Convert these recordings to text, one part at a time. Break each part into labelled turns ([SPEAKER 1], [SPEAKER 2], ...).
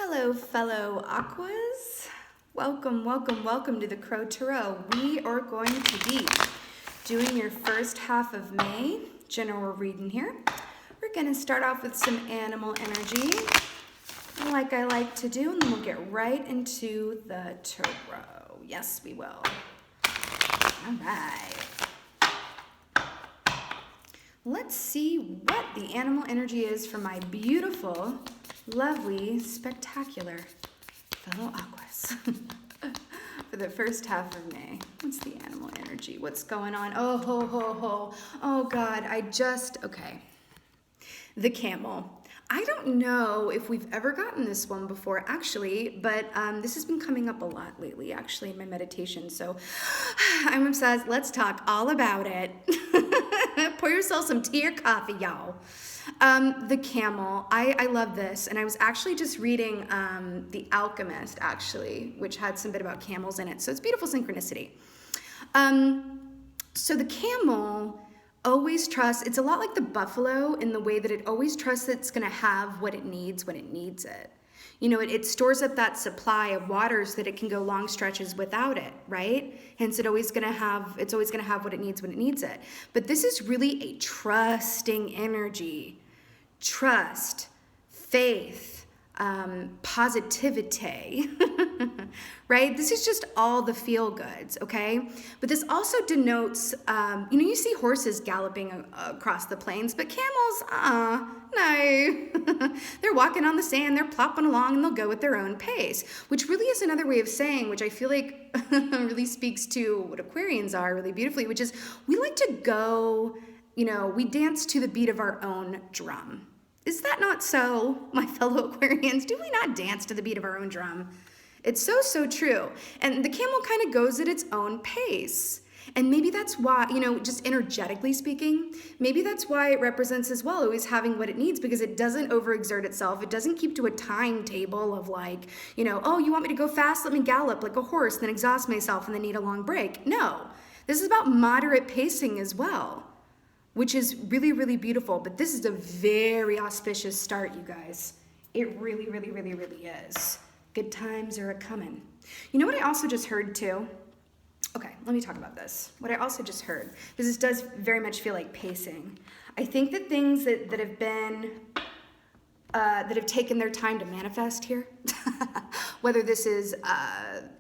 [SPEAKER 1] Hello, fellow Aquas. Welcome to the Crow Tarot. We are going to be doing your first half of May general reading here. We're going to start off with some animal energy, like I like to do, and then we'll get right into the tarot. Yes, we will. All right. Let's see what the animal energy is for my beautiful, lovely, spectacular fellow Aquas for the first half of May. What's the animal energy? What's going on? Oh, ho, ho, ho. Oh, God, okay. The camel. I don't know if we've ever gotten this one before, actually, but this has been coming up a lot lately, actually, in my meditation. So I'm obsessed. Let's talk all about it. Pour yourself some tea or coffee, y'all. The camel. I love this. And I was actually just reading The Alchemist, actually, which had some bit about camels in it. So it's beautiful synchronicity. So the camel always trusts, it's a lot like the buffalo in the way that it always trusts that it's going to have what it needs when it needs it. You know, it stores up that supply of water so that it can go long stretches without it, right? Hence, it's always going to have what it needs when it needs it. But this is really a trusting energy. Trust, faith, positivity, right? This is just all the feel goods, okay? But this also denotes, you see horses galloping across the plains, but camels, no. They're walking on the sand, they're plopping along, and they'll go at their own pace, which really is another way of saying, which I feel like really speaks to what Aquarians are really beautifully, which is we like to go, we dance to the beat of our own drum. Is that not so, my fellow Aquarians? Do we not dance to the beat of our own drum? It's so true. And the camel kind of goes at its own pace. And maybe that's why, just energetically speaking, maybe that's why it represents as well always having what it needs, because it doesn't overexert itself. It doesn't keep to a timetable of like, oh, you want me to go fast? Let me gallop like a horse, then exhaust myself and then need a long break. No, this is about moderate pacing as well, which is really, really beautiful. But this is a very auspicious start, you guys. It really, really, really, really is. Good times are a-coming. You know what I also just heard too? Okay, let me talk about this. What I also just heard, because this does very much feel like pacing. I think that things that have been, that have taken their time to manifest here, whether this is,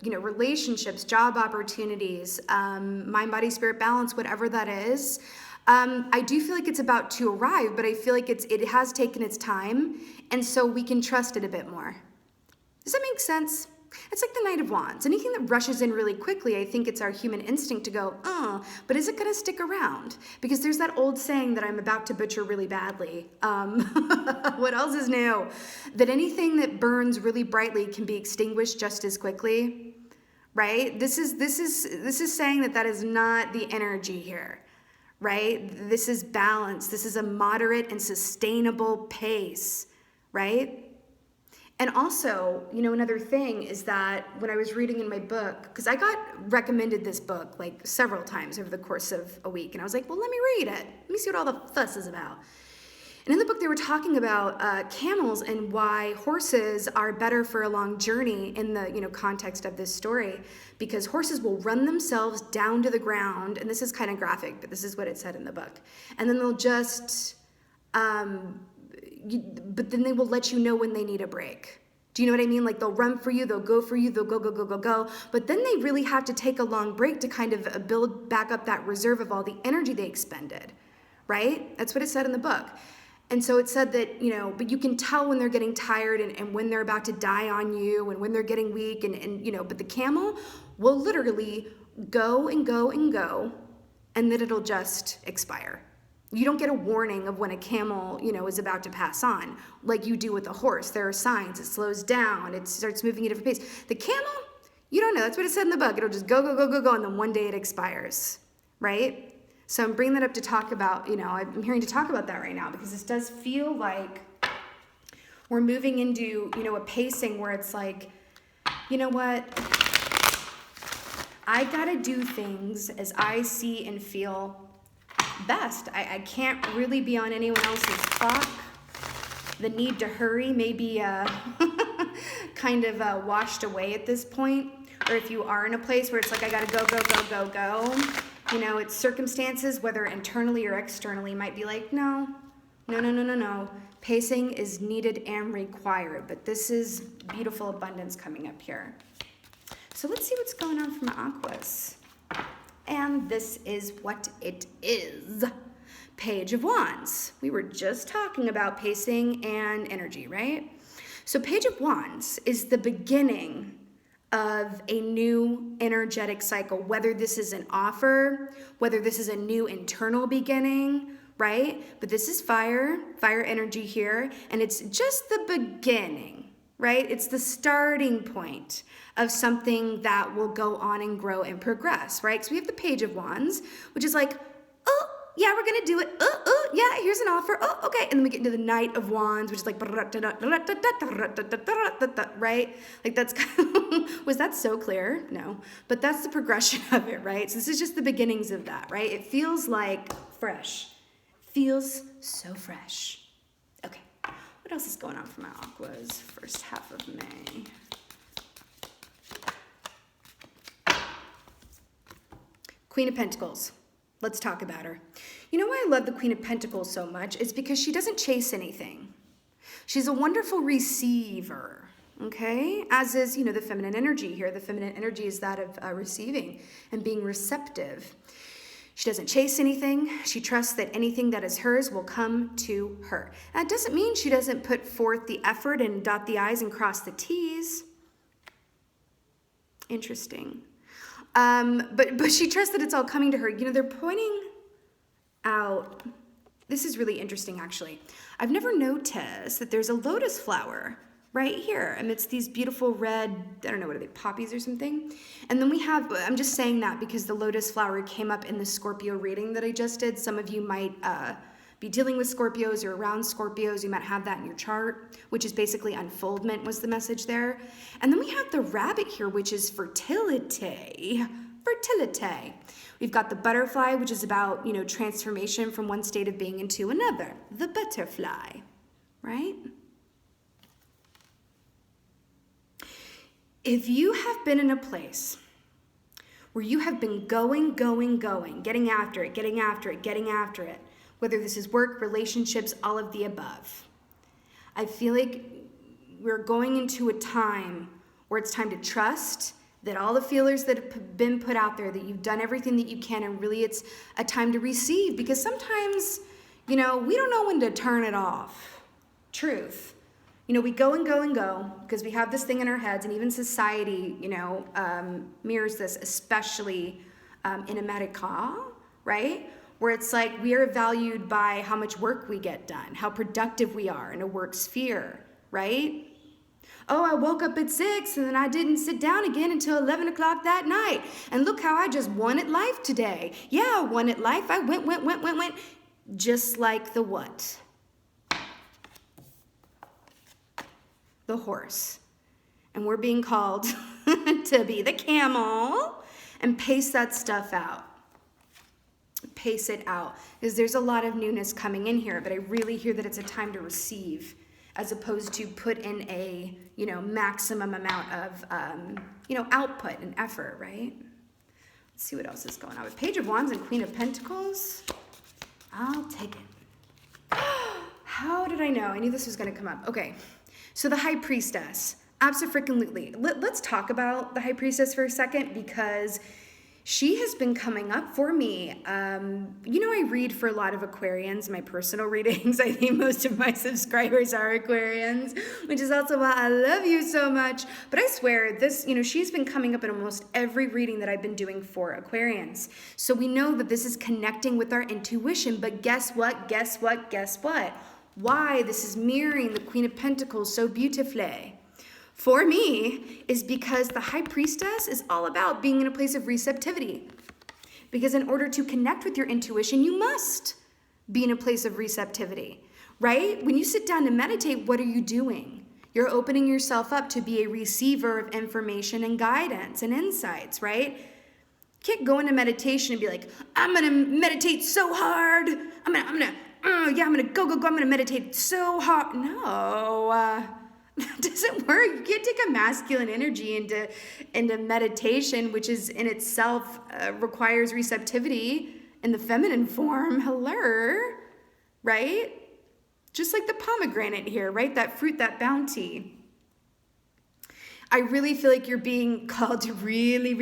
[SPEAKER 1] relationships, job opportunities, mind, body, spirit balance, whatever that is, I do feel like it's about to arrive, but I feel like it has taken its time, and so we can trust it a bit more. Does that make sense? It's like the Knight of Wands. Anything that rushes in really quickly, I think it's our human instinct to go, but is it going to stick around? Because there's that old saying that I'm about to butcher really badly. What else is new? That anything that burns really brightly can be extinguished just as quickly, right? This is saying that is not the energy here. Right? This is balance. This is a moderate and sustainable pace, right? And also, another thing is that when I was reading in my book, because I got recommended this book like several times over the course of a week, and I was like, well, let me read it. Let me see what all the fuss is about. And in the book, they were talking about camels and why horses are better for a long journey in the context of this story, because horses will run themselves down to the ground, and this is kind of graphic, but this is what it said in the book. And then they'll just, but then they will let you know when they need a break. Do you know what I mean? Like they'll run for you, they'll go for you, they'll go. But then they really have to take a long break to kind of build back up that reserve of all the energy they expended, right? That's what it said in the book. And so it said that, but you can tell when they're getting tired and when they're about to die on you and when they're getting weak but the camel will literally go and go and go, and then it'll just expire. You don't get a warning of when a camel, is about to pass on like you do with a horse. There are signs. It slows down. It starts moving at a different pace. The camel, you don't know. That's what it said in the book. It'll just go, and then one day it expires, right? So I'm bringing that up to talk about, I'm hearing to talk about that right now, because this does feel like we're moving into, a pacing where it's like, you know what? I gotta do things as I see and feel best. I can't really be on anyone else's clock. The need to hurry maybe kind of washed away at this point, or if you are in a place where it's like, I gotta go, go, go, go, go, you know, it's circumstances, whether internally or externally, might be like, no, no, no, no, no, no. Pacing is needed and required, but this is beautiful abundance coming up here. So let's see what's going on from Aquarius. And this is what it is. Page of Wands. We were just talking about pacing and energy, right? So Page of Wands is the beginning of a new energetic cycle, whether this is an offer, whether this is a new internal beginning, right? But this is fire energy here, and it's just the beginning, right? It's the starting point of something that will go on and grow and progress, right? So we have the Page of Wands, which is like, oh, yeah, we're gonna do it. Oh, yeah, here's an offer. Oh, okay. And then we get into the Knight of Wands, which is like, right? Like that's, was that so clear? No, but that's the progression of it, right? So this is just the beginnings of that, right? It feels like fresh. Feels so fresh. Okay, what else is going on for my Aquas first half of May? Queen of Pentacles. Let's talk about her. You know why I love the Queen of Pentacles so much? It's because she doesn't chase anything. She's a wonderful receiver, okay? As is, you know, the feminine energy here. The feminine energy is that of receiving and being receptive. She doesn't chase anything. She trusts that anything that is hers will come to her. That doesn't mean she doesn't put forth the effort and dot the I's and cross the T's. Interesting. But she trusts that it's all coming to her. You know, they're pointing out, this is really interesting actually. I've never noticed that there's a lotus flower right here amidst these beautiful red, I don't know, what are they, poppies or something? And then we have, I'm just saying that because the lotus flower came up in the Scorpio reading that I just did. Some of you might be dealing with Scorpios or around Scorpios. You might have that in your chart, which is basically unfoldment was the message there. And then we have the rabbit here, which is fertility. Fertility. We've got the butterfly, which is about, you know, transformation from one state of being into another. The butterfly, right? If you have been in a place where you have been going, getting after it, whether this is work, relationships, all of the above, I feel like we're going into a time where it's time to trust that all the feelers that have been put out there, that you've done everything that you can, and really it's a time to receive, because sometimes, you know, we don't know when to turn it off. Truth. You know, we go and go because we have this thing in our heads, and even society, you know, mirrors this, especially in America, right? Where it's like we are valued by how much work we get done, how productive we are in a work sphere, right? Oh, I woke up at 6 and then I didn't sit down again until 11 o'clock that night. And look how I just won at life today. Yeah, I won at life. I went. Just like the what? The horse. And we're being called to be the camel and pace that stuff out. Pace it out. Because there's a lot of newness coming in here, but I really hear that it's a time to receive as opposed to put in a, you know, maximum amount of, you know, output and effort, right? Let's see what else is going on with Page of Wands and Queen of Pentacles. I'll take it. How did I know? I knew this was going to come up. Okay. So the High Priestess, abso-freaking-lutely. Let's talk about the High Priestess for a second, because she has been coming up for me. You know, I read for a lot of Aquarians, my personal readings. I think most of my subscribers are Aquarians, which is also why I love you so much. But I swear, this, you know, she's been coming up in almost every reading that I've been doing for Aquarians. So we know that this is connecting with our intuition, but guess what? Guess what? Guess what? Why this is mirroring the Queen of Pentacles so beautifully for me is because the High Priestess is all about being in a place of receptivity. Because in order to connect with your intuition, you must be in a place of receptivity, right? When you sit down to meditate, what are you doing? You're opening yourself up to be a receiver of information and guidance and insights, right? You can't go into meditation and be like, I'm gonna meditate so hard. I'm gonna go, I'm gonna meditate so hard. No, That doesn't work. You can't take a masculine energy into meditation, which is in itself requires receptivity in the feminine form. Hello, right? Just like the pomegranate here, right? That fruit, that bounty. I really feel like you're being called to really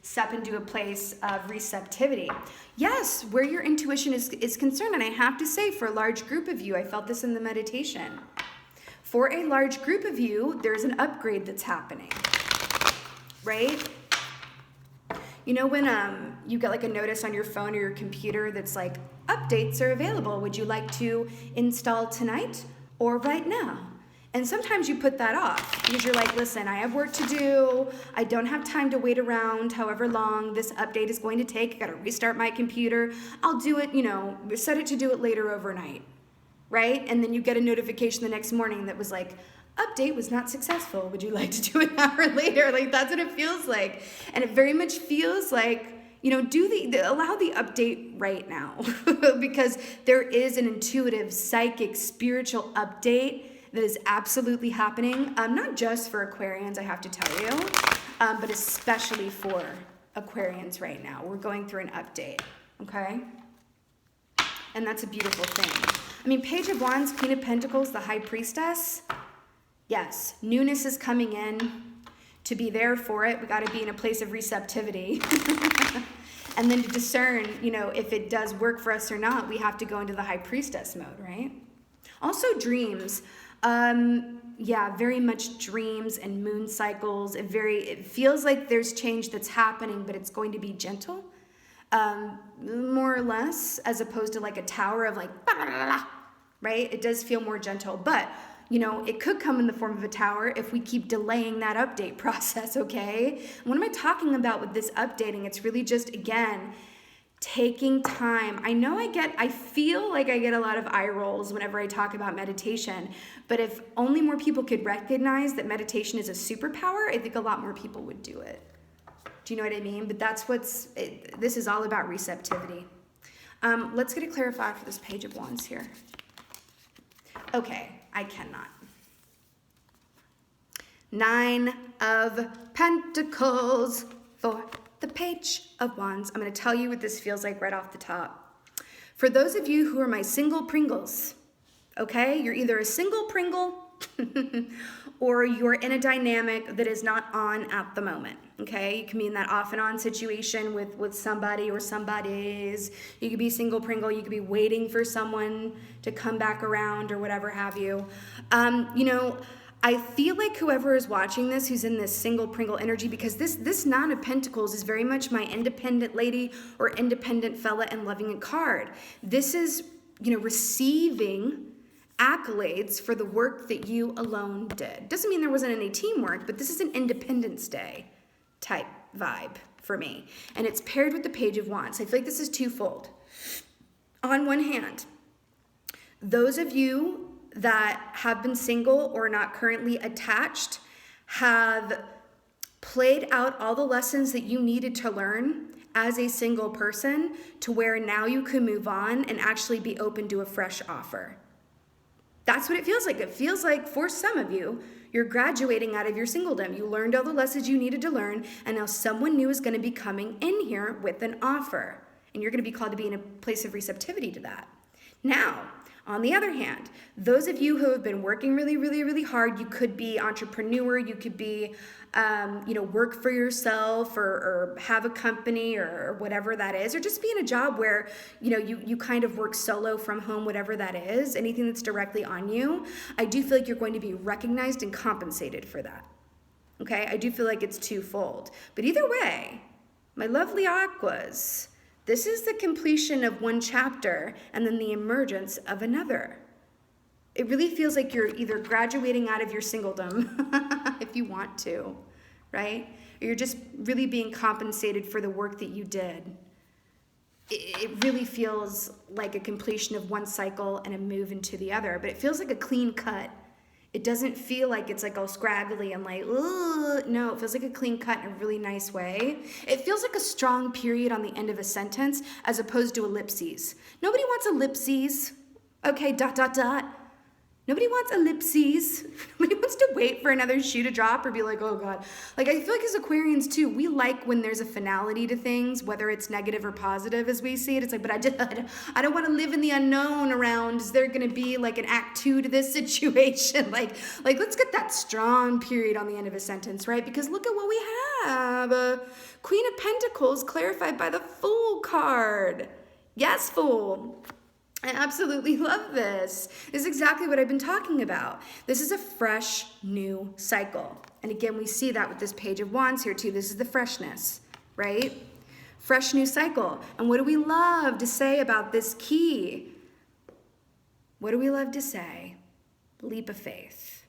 [SPEAKER 1] step into a place of receptivity. Yes, where your intuition is concerned. And I have to say, for a large group of you, I felt this in the meditation. For a large group of you, there's an upgrade that's happening, right? You know when you get like a notice on your phone or your computer that's like, updates are available. Would you like to install tonight or right now? And sometimes you put that off because you're like, listen, I have work to do. I don't have time to wait around however long this update is going to take. I got to restart my computer. I'll do it, set it to do it later overnight, right? And then you get a notification the next morning that was like, update was not successful. Would you like to do it an hour later? Like, that's what it feels like. And it very much feels like, allow the update right now because there is an intuitive, psychic, spiritual update that is absolutely happening, not just for Aquarians, I have to tell you, but especially for Aquarians right now. We're going through an update, okay? And that's a beautiful thing. I mean, Page of Wands, Queen of Pentacles, the High Priestess. Yes, newness is coming in. To be there for it, we got to be in a place of receptivity. And then to discern, if it does work for us or not, we have to go into the High Priestess mode, right? Also dreams. Very much dreams and moon cycles. It feels like there's change that's happening, but it's going to be gentle, more or less, as opposed to like a tower of like, right? It does feel more gentle, but it could come in the form of a tower if we keep delaying that update process, okay? What am I talking about with this updating? It's really just, again, taking time. I feel like I get a lot of eye rolls whenever I talk about meditation, but if only more people could recognize that meditation is a superpower, I think a lot more people would do it. Do you know what I mean? But this is all about receptivity. Let's get it clarified for this Page of Wands here. Okay, I cannot. 9 of Pentacles for the Page of Wands. I'm going to tell you what this feels like right off the top. For those of you who are my single Pringles, okay, you're either a single Pringle or you're in a dynamic that is not on at the moment, okay? You can be in that off and on situation with somebody or somebodies. You could be single Pringle. You could be waiting for someone to come back around or whatever have you. I feel like whoever is watching this, who's in this single Pringle energy, because this 9 of Pentacles is very much my independent lady or independent fella and loving a card. This is, receiving accolades for the work that you alone did. Doesn't mean there wasn't any teamwork, but this is an Independence Day type vibe for me. And it's paired with the Page of Wands. I feel like this is twofold. On one hand, those of you that have been single or not currently attached have played out all the lessons that you needed to learn as a single person to where now you can move on and actually be open to a fresh offer. That's what it feels like. It feels like for some of you, you're graduating out of your singledom. You learned all the lessons you needed to learn, and now someone new is going to be coming in here with an offer. And you're going to be called to be in a place of receptivity to that. Now, on the other hand, those of you who have been working really hard, you could be entrepreneur, you could be, work for yourself or have a company or whatever that is, or just be in a job where, you kind of work solo from home, whatever that is, anything that's directly on you. I do feel like you're going to be recognized and compensated for that. Okay, I do feel like it's twofold. But either way, my lovely Aquas, this is the completion of one chapter and then the emergence of another. It really feels like you're either graduating out of your singledom, if you want to, right? Or you're just really being compensated for the work that you did. It really feels like a completion of one cycle and a move into the other, but it feels like a clean cut. It doesn't feel like it's like all scraggly and like, ugh. No, it feels like a clean cut in a really nice way. It feels like a strong period on the end of a sentence as opposed to ellipses. Nobody wants ellipses. Okay, ... Nobody wants ellipses. Nobody wants to wait for another shoe to drop or be like, oh God. Like, I feel like as Aquarians too, we like when there's a finality to things, whether it's negative or positive as we see it. It's like, but I don't want to live in the unknown around, is there going to be like an act 2 to this situation? Like let's get that strong period on the end of a sentence, right? Because look at what we have. Queen of Pentacles clarified by the Fool card. Yes, Fool. I absolutely love this. This is exactly what I've been talking about. This is a fresh new cycle. And again, we see that with this Page of Wands here too. This is the freshness, right? Fresh new cycle. And what do we love to say about this key? What do we love to say? Leap of faith,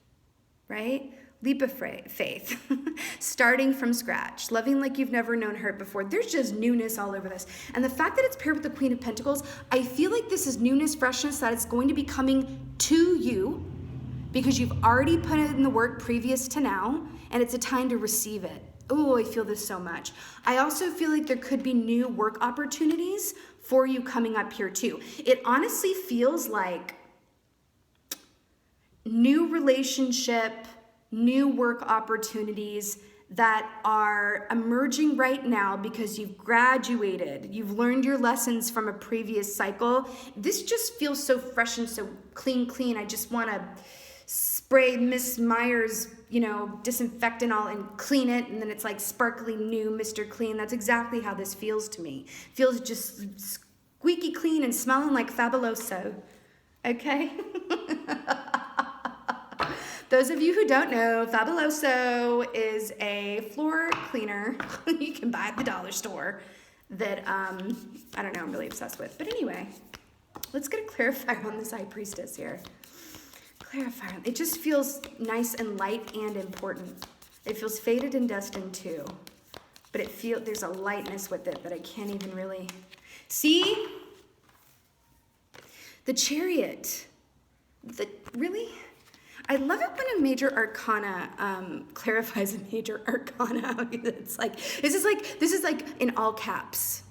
[SPEAKER 1] right? Leap of faith. Starting from scratch. Loving like you've never known hurt before. There's just newness all over this. And the fact that it's paired with the Queen of Pentacles, I feel like this is newness, freshness, that it's going to be coming to you because you've already put in the work previous to now, and it's a time to receive it. Oh, I feel this so much. I also feel like there could be new work opportunities for you coming up here too. It honestly feels like new relationship, new work opportunities that are emerging right now because you've graduated, you've learned your lessons from a previous cycle. This just feels so fresh and so clean. I just want to spray Miss Meyer's, disinfectant all and clean it, and then it's like sparkly new Mr. Clean. That's exactly how this feels to me. Feels just squeaky clean and smelling like Fabuloso. Okay? Those of you who don't know, Fabuloso is a floor cleaner you can buy at the dollar store that, I don't know, I'm really obsessed with. But anyway, let's get a clarifier on this High Priestess here. Clarifier. It just feels nice and light and important. It feels fated and destined too. But there's a lightness with it that I can't even really see. The Chariot. Really? I love it when a major arcana clarifies a major arcana. It's like this is like in all caps.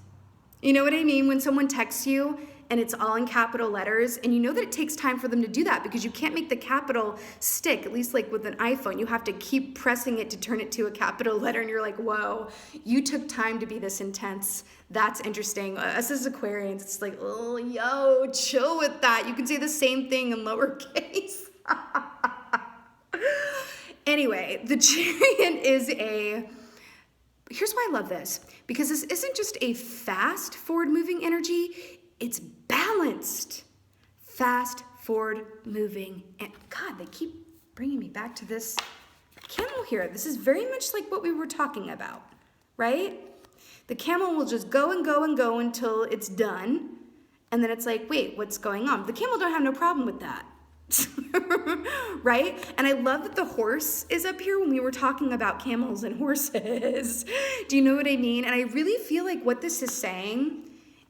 [SPEAKER 1] You know what I mean? When someone texts you and it's all in capital letters, and you know that it takes time for them to do that because you can't make the capital stick, at least like with an iPhone. You have to keep pressing it to turn it to a capital letter, and you're like, whoa, you took time to be this intense. That's interesting. Us as Aquarians, it's like, oh, yo, chill with that. You can say the same thing in lowercase. Anyway, the Chariot is here's why I love this, because this isn't just a fast forward moving energy, it's balanced fast forward moving. And God, they keep bringing me back to this camel here. This is very much like what we were talking about, right? The camel will just go and go and go until it's done, and then it's like, wait, what's going on? The camel don't have no problem with that. Right? And I love that the horse is up here when we were talking about camels and horses. Do you know what I mean? And I really feel like what this is saying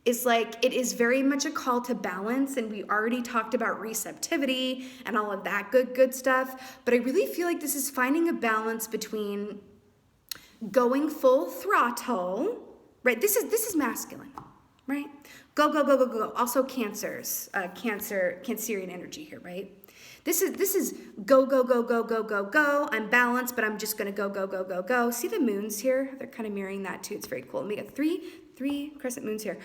[SPEAKER 1] is like, it is very much a call to balance, and we already talked about receptivity and all of that good stuff, but I really feel like this is finding a balance between going full throttle, right? This is masculine, right? Go. Also Cancerian energy here, right? This is go. I'm balanced, but I'm just gonna go. See the moons here? They're kind of mirroring that too. It's very cool. And we got three crescent moons here.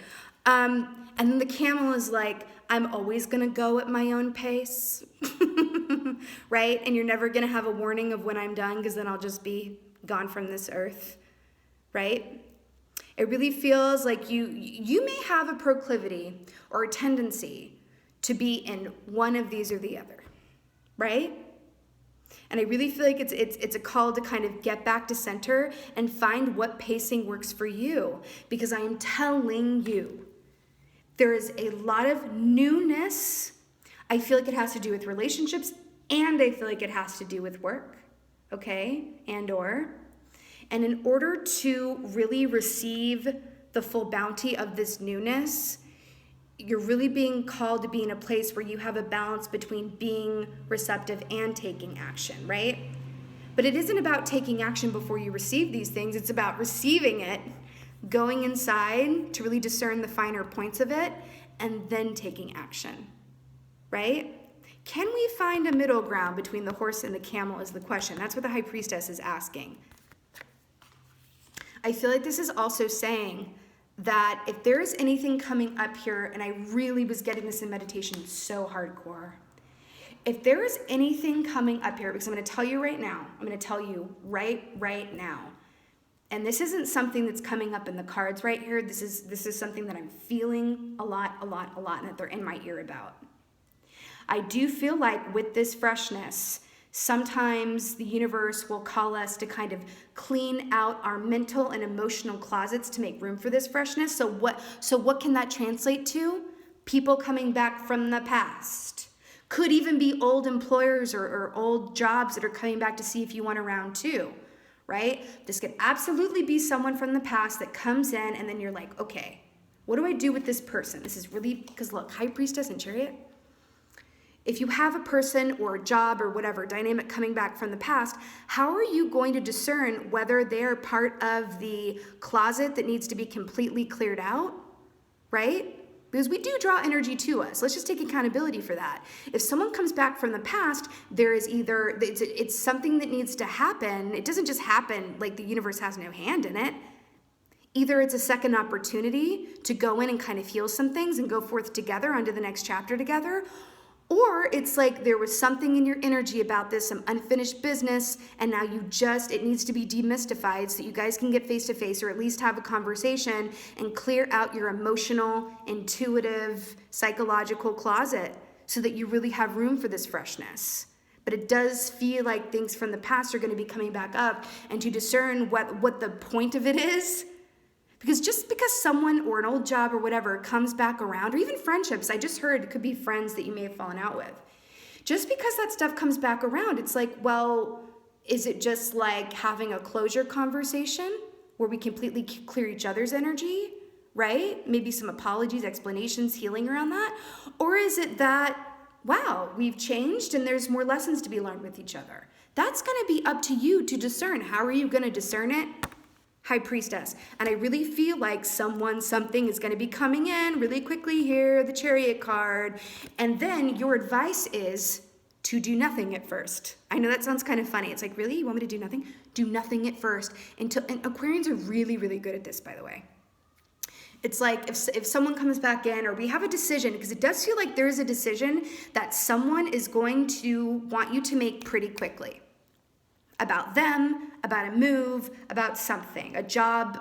[SPEAKER 1] And then the camel is like, I'm always gonna go at my own pace, right? And you're never gonna have a warning of when I'm done, because then I'll just be gone from this earth, right? It really feels like you may have a proclivity or a tendency to be in one of these or the other, right? And I really feel like it's a call to kind of get back to center and find what pacing works for you, because I am telling you, there is a lot of newness. I feel like it has to do with relationships, and I feel like it has to do with work, okay? And in order to really receive the full bounty of this newness, you're really being called to be in a place where you have a balance between being receptive and taking action, right? But it isn't about taking action before you receive these things. It's about receiving it, going inside to really discern the finer points of it, and then taking action, right? Can we find a middle ground between the horse and the camel is the question. That's what the high priestess is asking. I feel like this is also saying that if there is anything coming up here, and I really was getting this in meditation so hardcore, if there is anything coming up here, because I'm going to tell you right now, I'm going to tell you right now, and this isn't something that's coming up in the cards right here. This is something that I'm feeling a lot, and that they're in my ear about. I do feel like with this freshness, sometimes the universe will call us to kind of clean out our mental and emotional closets to make room for this freshness. So what can that translate to? People coming back from the past. Could even be old employers or old jobs that are coming back to see if you want around too, right? This could absolutely be someone from the past that comes in and then you're like, okay, what do I do with this person? This is really, because look, High Priestess and Chariot, if you have a person or a job or whatever dynamic coming back from the past, how are you going to discern whether they're part of the closet that needs to be completely cleared out, right? Because we do draw energy to us. Let's just take accountability for that. If someone comes back from the past, there is either, it's something that needs to happen. It doesn't just happen like the universe has no hand in it. Either it's a second opportunity to go in and kind of heal some things and go forth together onto the next chapter together, or it's like there was something in your energy about this, some unfinished business, and now it needs to be demystified so that you guys can get face to face or at least have a conversation and clear out your emotional, intuitive, psychological closet so that you really have room for this freshness. But it does feel like things from the past are going to be coming back up, and to discern what the point of it is. Because just because someone or an old job or whatever comes back around, or even friendships, I just heard it could be friends that you may have fallen out with. Just because that stuff comes back around, it's like, well, is it just like having a closure conversation where we completely clear each other's energy, right? Maybe some apologies, explanations, healing around that? Or is it that, wow, we've changed and there's more lessons to be learned with each other? That's going to be up to you to discern. How are you going to discern it? High Priestess. And I really feel like something is going to be coming in really quickly here, the Chariot card. And then your advice is to do nothing at first. I know that sounds kind of funny. It's like, really? You want me to do nothing? Do nothing at first. And Aquarians are really, really good at this, by the way. It's like if someone comes back in, or we have a decision, because it does feel like there is a decision that someone is going to want you to make pretty quickly. About them, about a move, about something, a job,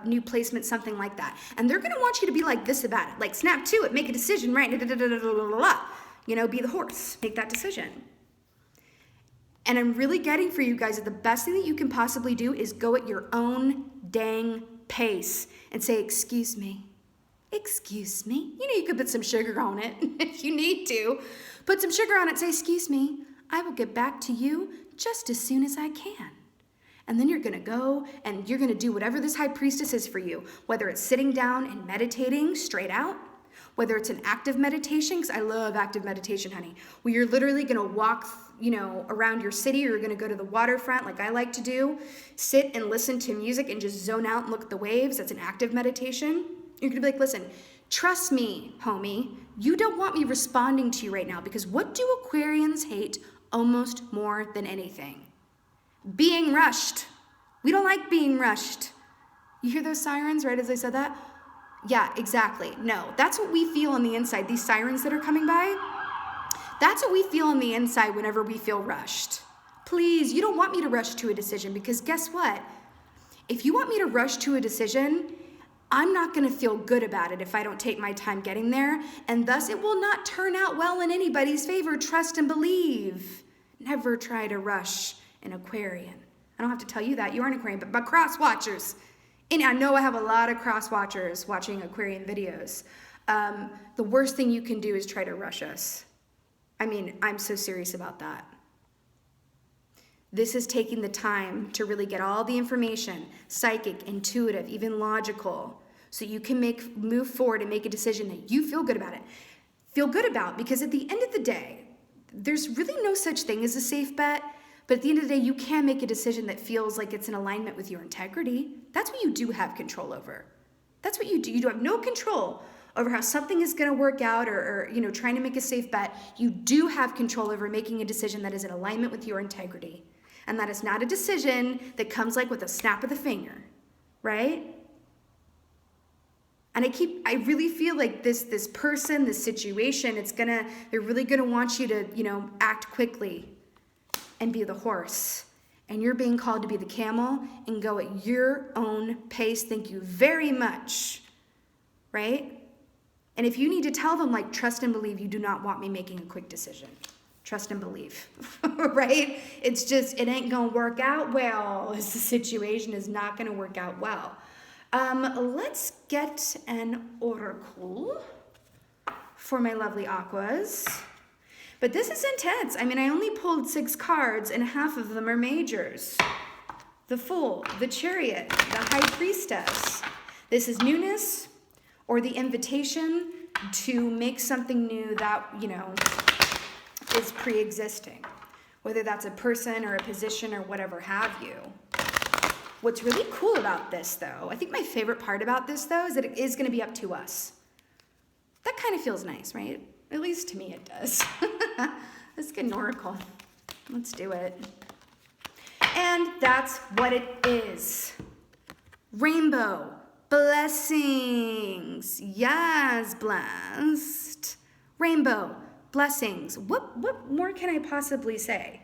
[SPEAKER 1] new placement, something like that. And they're going to want you to be like this about it. Like, snap to it, make a decision, right? You know, be the horse, make that decision. And I'm really getting for you guys that the best thing that you can possibly do is go at your own dang pace and say, excuse me. You know, you could put some sugar on it if you need to. Put some sugar on it, say, excuse me, I will get back to you just as soon as I can. And then you're going to go and you're going to do whatever this High Priestess is for you, whether it's sitting down and meditating straight out, whether it's an active meditation, because I love active meditation, honey, where you're literally going to walk, you know, around your city, or you're going to go to the waterfront like I like to do, sit and listen to music and just zone out and look at the waves. That's an active meditation. You're going to be like, listen, trust me, homie, you don't want me responding to you right now, because what do Aquarians hate almost more than anything? Being rushed. We don't like being rushed. You hear those sirens right as I said that? Yeah, exactly. No, that's what we feel on the inside. These sirens that are coming by, that's what we feel on the inside whenever we feel rushed. Please, you don't want me to rush to a decision, because guess what? If you want me to rush to a decision, I'm not going to feel good about it if I don't take my time getting there, and thus it will not turn out well in anybody's favor. Trust and believe. Never try to rush an Aquarian. I don't have to tell you that. You are an Aquarian, but cross watchers. And I know I have a lot of cross watchers watching Aquarian videos. The worst thing you can do is try to rush us. I mean, I'm so serious about that. This is taking the time to really get all the information, psychic, intuitive, even logical, so you can move forward and make a decision that you feel good about it. Feel good about, because at the end of the day, there's really no such thing as a safe bet, but at the end of the day, you can make a decision that feels like it's in alignment with your integrity. That's what you do have control over. That's what you do. You do have no control over how something is going to work out, or you know, trying to make a safe bet, you do have control over making a decision that is in alignment with your integrity. And that is not a decision that comes like with a snap of the finger, right? And I really feel like this person, this situation, they're really gonna want you to, you know, act quickly and be the horse. And you're being called to be the camel and go at your own pace. Thank you very much, right? And if you need to tell them, like, trust and believe you do not want me making a quick decision. Trust and believe, right? It's just, it ain't gonna work out well. The situation is not gonna work out well. Let's get an oracle for my lovely aquas. But this is intense. I mean, I only pulled 6 cards and half of them are majors. The Fool, the Chariot, the High Priestess. This is newness or the invitation to make something new that, you know, is pre-existing. Whether that's a person or a position or whatever have you. What's really cool about this, though, I think my favorite part about this, though, is that it is going to be up to us. That kind of feels nice, right? At least to me it does. Let's get an oracle. Let's do it. And that's what it is. Rainbow. Blessings. Yes, blessed. Rainbow. Blessings. What more can I possibly say?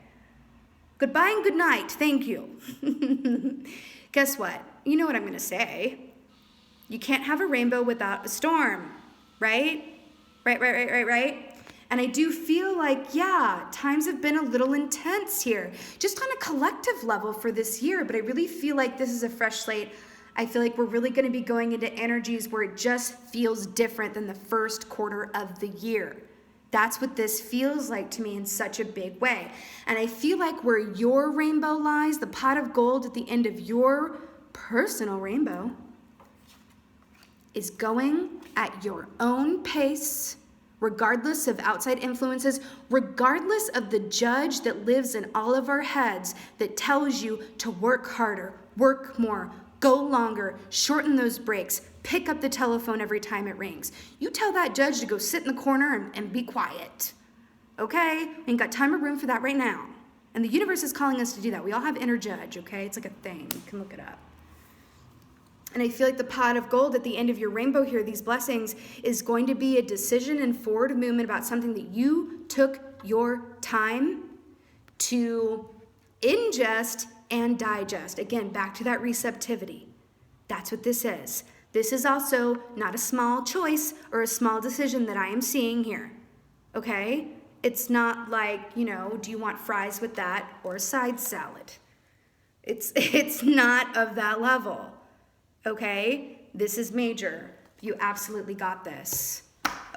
[SPEAKER 1] Goodbye and good night. Thank you. Guess what? You know what I'm going to say. You can't have a rainbow without a storm, right? Right. And I do feel like, yeah, times have been a little intense here, just on a collective level for this year. But I really feel like this is a fresh slate. I feel like we're really going to be going into energies where it just feels different than the first quarter of the year. That's what this feels like to me in such a big way. And I feel like where your rainbow lies, the pot of gold at the end of your personal rainbow, is going at your own pace, regardless of outside influences, regardless of the judge that lives in all of our heads that tells you to work harder, work more, go longer, shorten those breaks, pick up the telephone every time it rings. You tell that judge to go sit in the corner and be quiet, okay? We ain't got time or room for that right now. And the universe is calling us to do that. We all have inner judge, okay? It's like a thing. You can look it up. And I feel like the pot of gold at the end of your rainbow here, these blessings, is going to be a decision and forward movement about something that you took your time to ingest and digest. Again, back to that receptivity. That's what this is. This is also not a small choice or a small decision that I am seeing here, okay? It's not like, you know, do you want fries with that or a side salad? It's not of that level, okay? This is major. You absolutely got this.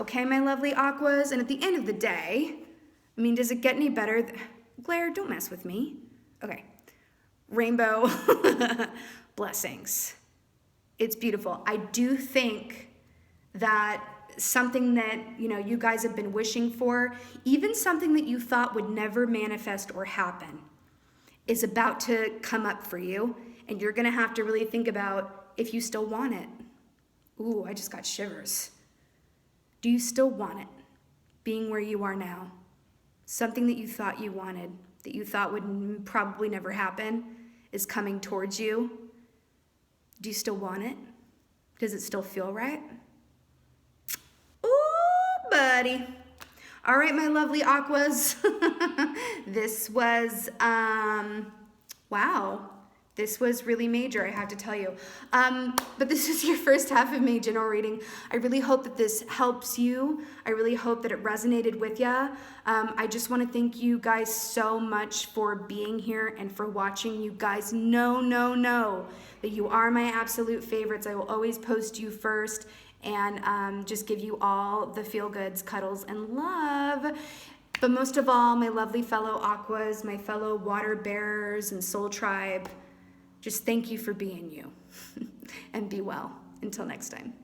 [SPEAKER 1] Okay, my lovely aquas? And at the end of the day, I mean, does it get any better? Blair, don't mess with me. Okay. Rainbow blessings. It's beautiful. I do think that something that, you know, you guys have been wishing for, even something that you thought would never manifest or happen, is about to come up for you. And you're going to have to really think about if you still want it. Ooh, I just got shivers. Do you still want it? Being where you are now. Something that you thought you wanted, that you thought would probably never happen, is coming towards you. Do you still want it? Does it still feel right? Ooh, buddy. All right, my lovely aquas. This was, wow. This was really major, I have to tell you. But this is your first half of my general reading. I really hope that this helps you. I really hope that it resonated with you. I just want to thank you guys so much for being here and for watching. You guys know that you are my absolute favorites. I will always post you first and just give you all the feel-goods, cuddles, and love. But most of all, my lovely fellow aquas, my fellow water bearers and soul tribe, just thank you for being you. And be well. Until next time.